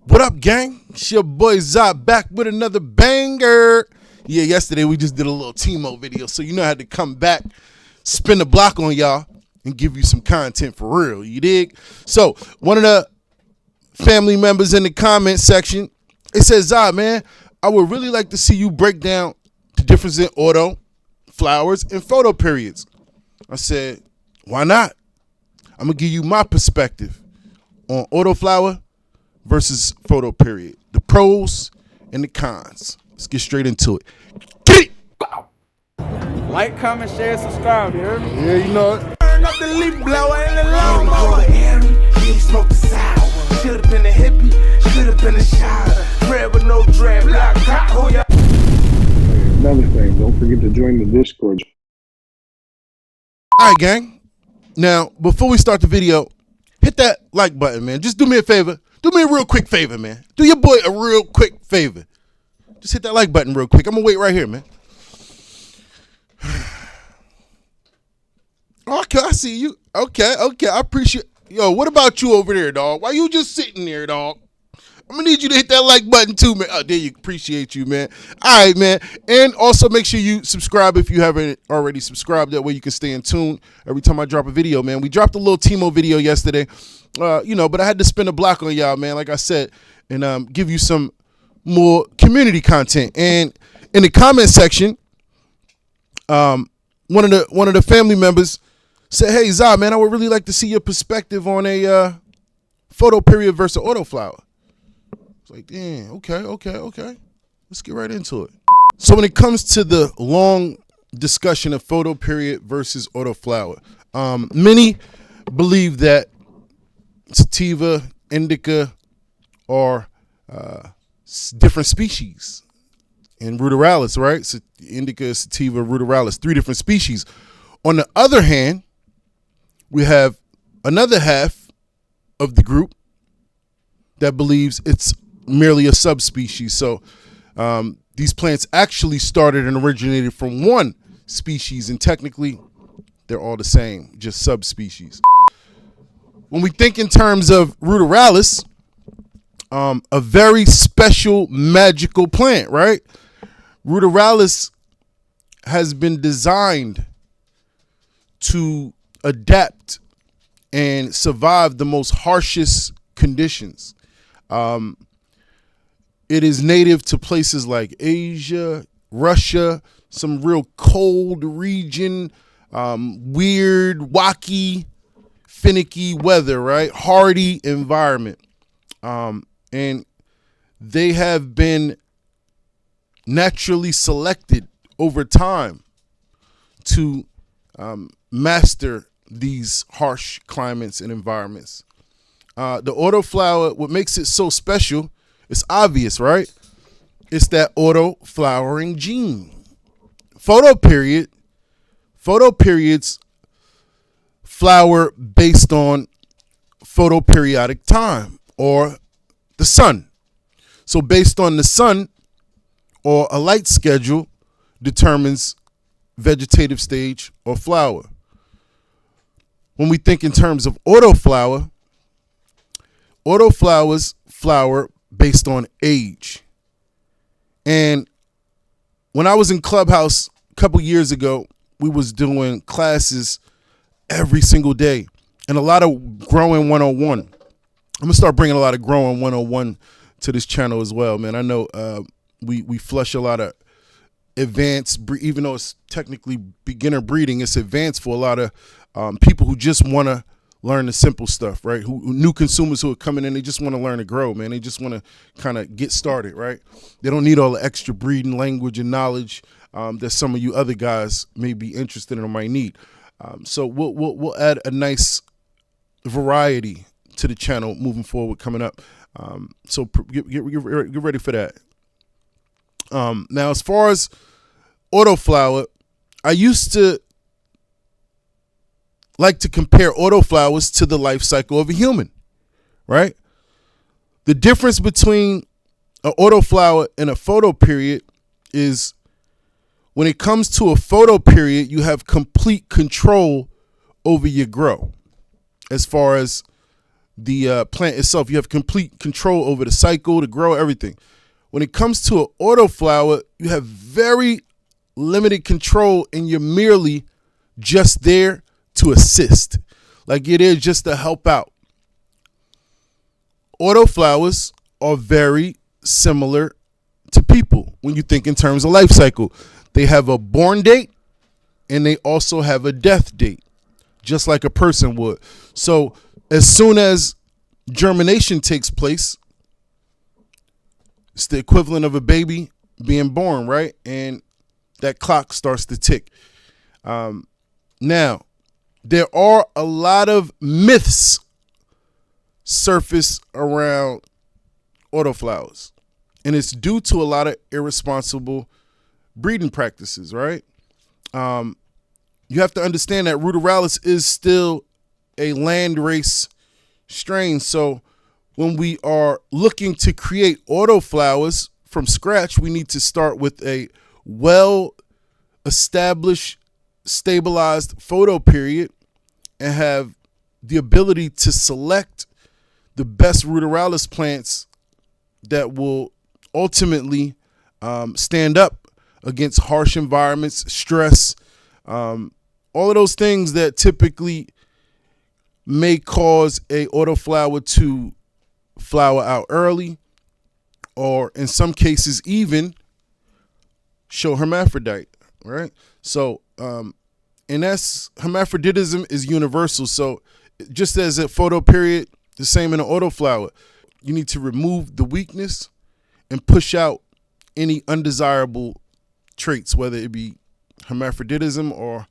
What up, gang? It's your boy Zaza back with another banger. Yeah, yesterday we just did a little Timo video, so you know I had to come back, spin the block on y'all, and give you some content for real. You dig? So one of the family members in the comment section, it says, Zaza, man, I would really like to see you break down the difference in auto flowers and photo periods. I said, why not? I'm gonna give you my perspective on autoflower versus photo period, the pros and the cons. Let's get straight into it. Get it! Like, comment, share, subscribe, you heard me? Yeah, you know it. Turn up the leaf blower and the lawnmower. He smoked the sour. Should've been a hippie, should've been a shower. Bread with no dread, black cock, who ya? Another thing, don't forget to join the Discord. All right, gang. Now, before we start the video, hit that like button, man. Just do me a favor. Do me a real quick favor, man. Do your boy a real quick favor. Just hit that like button real quick. I'm going to wait right here, man. Okay, I see you. Okay. I appreciate. Yo, what about you over there, dog? Why you just sitting there, dog? I'm going to need you to hit that like button too, man. Oh, there you appreciate you, man. All right, man. And also make sure you subscribe if you haven't already subscribed. That way you can stay in tune every time I drop a video, man. We dropped a little Timo video yesterday, but I had to spin a block on y'all, man, like I said, and give you some more community content. And in the comment section, one of the family members said, hey, Zaza, man, I would really like to see your perspective on a photo period versus autoflower. It's like, damn, okay. Let's get right into it. So when it comes to the long discussion of photo period versus autoflower, many believe that sativa, indica are different species in ruderalis, right? So indica, sativa, ruderalis, 3 different species. On the other hand, we have another half of the group that believes it's merely a subspecies. So these plants actually started and originated from one species, and technically they're all the same, just subspecies. When we think in terms of ruderalis, a very special magical plant, right? Ruderalis has been designed to adapt and survive the most harshest conditions. It is native to places like Asia, Russia, some real cold region, weird, wacky, finicky weather, right? Hardy environment. And they have been naturally selected over time to master these harsh climates and environments. The autoflower, what makes it so special, it's obvious, right? It's that auto flowering gene. Photo periods flower based on photoperiodic time or the sun. So based on the sun or a light schedule determines vegetative stage or flower. When we think in terms of autoflowers flower based on age. And when I was in Clubhouse a couple years ago, we was doing classes every single day and a lot of growing 101. I'm gonna start bringing a lot of growing 101 to this channel as well, man. I know we flush a lot of advanced, even though it's technically beginner breeding, it's advanced for a lot of people who just want to learn the simple stuff, right? Who new consumers who are coming in, they just want to learn to grow, man. They just want to kind of get started, right? They don't need all the extra breeding language and knowledge that some of you other guys may be interested in or might need. So we'll add a nice variety to the channel moving forward coming up. So get ready for that. Now, as far as autoflower, I used to like to compare autoflowers to the life cycle of a human, right? The difference between an autoflower and a photo period is when it comes to a photo period, you have complete control over your grow as far as the plant itself. You have complete control over the cycle, the grow, everything. When it comes to an autoflower, you have very limited control, and you're merely just there to assist. Like, you're there just to help out. Autoflowers are very similar to people when you think in terms of life cycle. They have a born date and they also have a death date, just like a person would. So as soon as germination takes place, it's the equivalent of a baby being born, right? And that clock starts to tick. Now, there are a lot of myths surface around autoflowers, and it's due to a lot of irresponsible breeding practices, right? You have to understand that ruderalis is still a landrace strain. So when we are looking to create autoflowers from scratch, we need to start with a well-established, stabilized photoperiod and have the ability to select the best ruderalis plants that will ultimately stand up against harsh environments, stress, all of those things that typically may cause a autoflower to flower out early, or in some cases even show hermaphrodite, right? So, and that's, hermaphroditism is universal. So just as a photoperiod, the same in an autoflower, you need to remove the weakness and push out any undesirable traits, whether it be hermaphroditism or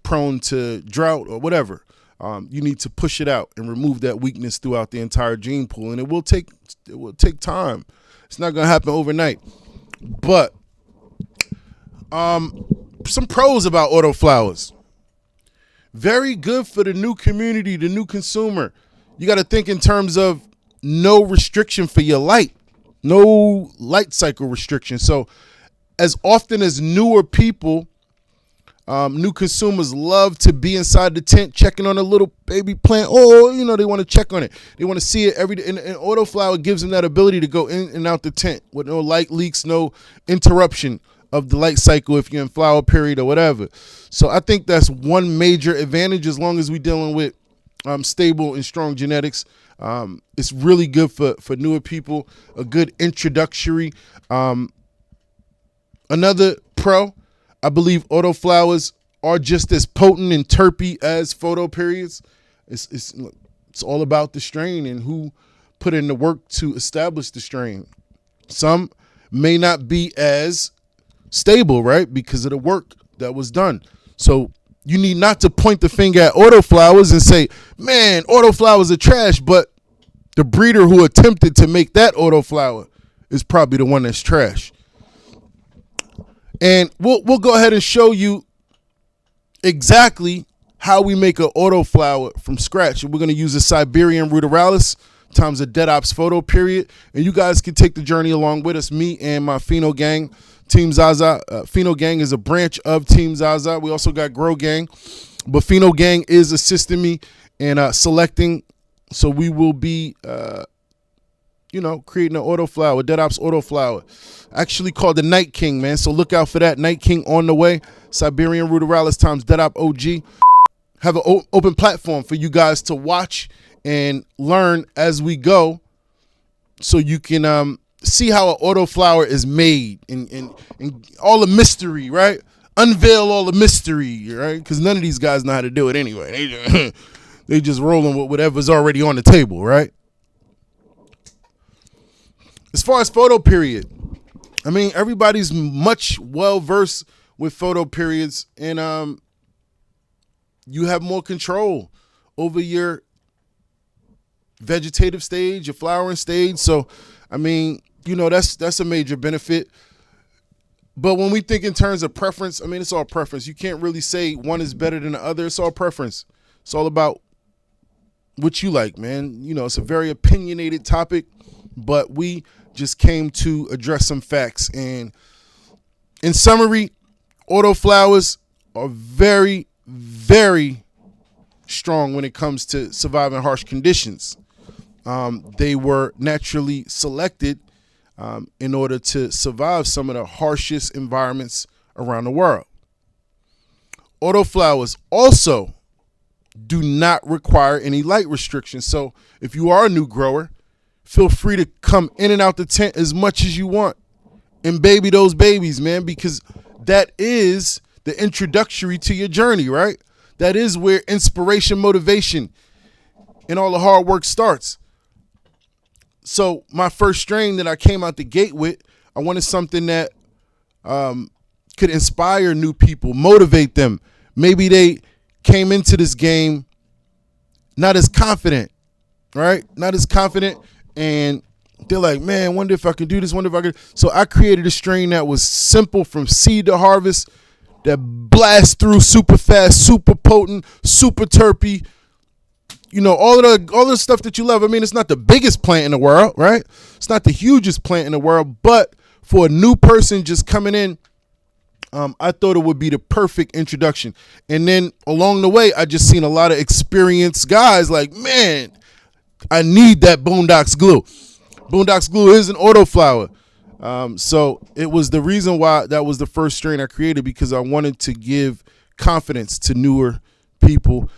prone to drought or whatever. You need to push it out and remove that weakness throughout the entire gene pool, and it will take time. It's not going to happen overnight. But some pros about autoflowers: very good for the new community, the new consumer. You got to think in terms of no restriction for your light, no light cycle restriction. So as often as newer people, new consumers love to be inside the tent checking on a little baby plant. Oh, they want to check on it. They want to see it every day. And autoflower gives them that ability to go in and out the tent with no light leaks, no interruption of the light cycle if you're in flower period or whatever. So I think that's one major advantage as long as we're dealing with stable and strong genetics. It's really good for newer people, a good introductory. Another pro, I believe autoflowers are just as potent and terpy as photoperiods. It's all about the strain and who put in the work to establish the strain. Some may not be as stable, right, because of the work that was done. So you need not to point the finger at autoflowers and say, man, autoflowers are trash, but the breeder who attempted to make that autoflower is probably the one that's trash. And we'll go ahead and show you exactly how we make an autoflower from scratch. And we're going to use a Siberian ruderalis times a dead ops photoperiod. And you guys can take the journey along with us, me and my Pheno gang, Team Zaza. Pheno gang is a branch of Team Zaza. We also got Grow Gang. But Pheno gang is assisting me in selecting. So we will be, creating an autoflower, dead ops autoflower. Actually called the Night King, man. So look out for that. Night King on the way. Siberian ruderalis times dead op OG. Have an open platform for you guys to watch and learn as we go, so you can see how an autoflower is made and all the mystery, right? Unveil all the mystery, right? Because none of these guys know how to do it anyway. They just rolling with whatever's already on the table, right? As far as photoperiod, I mean, everybody's much well-versed with photoperiods, and you have more control over your vegetative stage, your flowering stage. So, I mean, that's a major benefit. But when we think in terms of preference, I mean, it's all preference. You can't really say one is better than the other. It's all preference. It's all about what you like, man. It's a very opinionated topic, but we just came to address some facts. And in summary, autoflowers are very, very strong when it comes to surviving harsh conditions. They were naturally selected in order to survive some of the harshest environments around the world. Autoflowers also do not require any light restrictions. So if you are a new grower, feel free to come in and out the tent as much as you want and baby those babies, man, because that is the introductory to your journey, right? That is where inspiration, motivation, and all the hard work starts. So my first strain that I came out the gate with, I wanted something that could inspire new people, motivate them. Maybe they came into this game not as confident, right? Not as confident, and they're like, man, wonder if I can do this, wonder if I can. So I created a strain that was simple from seed to harvest, that blasts through super fast, super potent, super terpy. You know, all the stuff that you love. I mean, it's not the biggest plant in the world, right? It's not the hugest plant in the world, but for a new person just coming in, I thought it would be the perfect introduction. And then along the way, I just seen a lot of experienced guys like, man, I need that Boondocks glue. Boondocks glue is an autoflower. So it was the reason why that was the first strain I created, because I wanted to give confidence to newer people.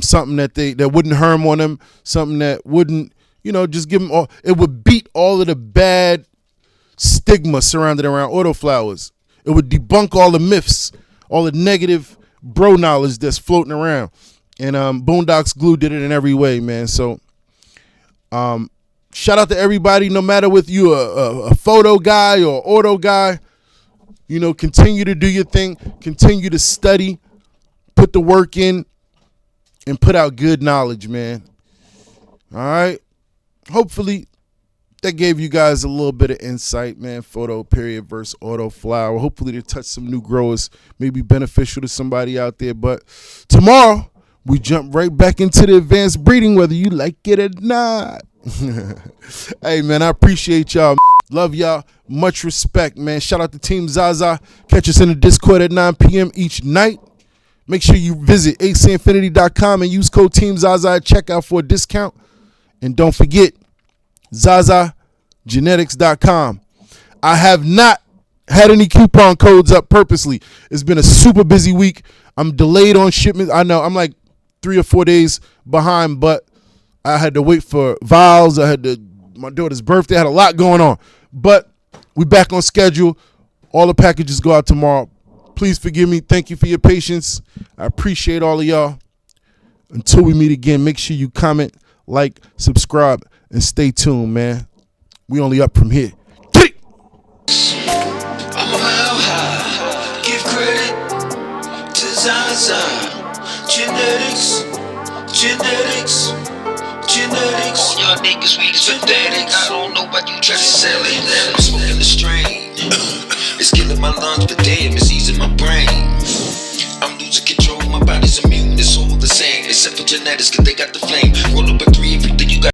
Something that wouldn't harm on them, something that wouldn't, just give them all. It would beat all of the bad stigma surrounded around autoflowers. It would debunk all the myths, all the negative bro knowledge that's floating around. And Boondocks Glue did it in every way, man. So shout out to everybody, no matter if you a photo guy or auto guy, continue to do your thing, continue to study, put the work in, and put out good knowledge, man. All right. Hopefully that gave you guys a little bit of insight, man. Photoperiod versus Autoflower. Hopefully they touch some new growers, maybe beneficial to somebody out there. But tomorrow we jump right back into the advanced breeding, whether you like it or not. Hey, man, I appreciate y'all. Love y'all. Much respect, man. Shout out to Team Zaza. Catch us in the Discord at 9 p.m. each night. Make sure you visit acinfinity.com and use code Team Zaza at checkout for a discount. And don't forget, ZazaGenetics.com. I have not had any coupon codes up purposely. It's been a super busy week. I'm delayed on shipments. I know I'm like 3 or 4 days behind, but I had to wait for vials. My daughter's birthday. I had a lot going on. But we back on schedule. All the packages go out tomorrow. Please forgive me. Thank you for your patience. I appreciate all of y'all. Until we meet again, make sure you comment, like, subscribe, and stay tuned, man. We only up from here. I'm a mile high. Give credit to Zaza. Genetics. All y'all niggas, we synthetics. I don't know why you try to sell it. I'm smoking the strain. It's killing my lungs, but damn, it's easing my brain. I'm losing control, my body's immune. It's all the same, except for genetics, cause they got the flame. Roll up a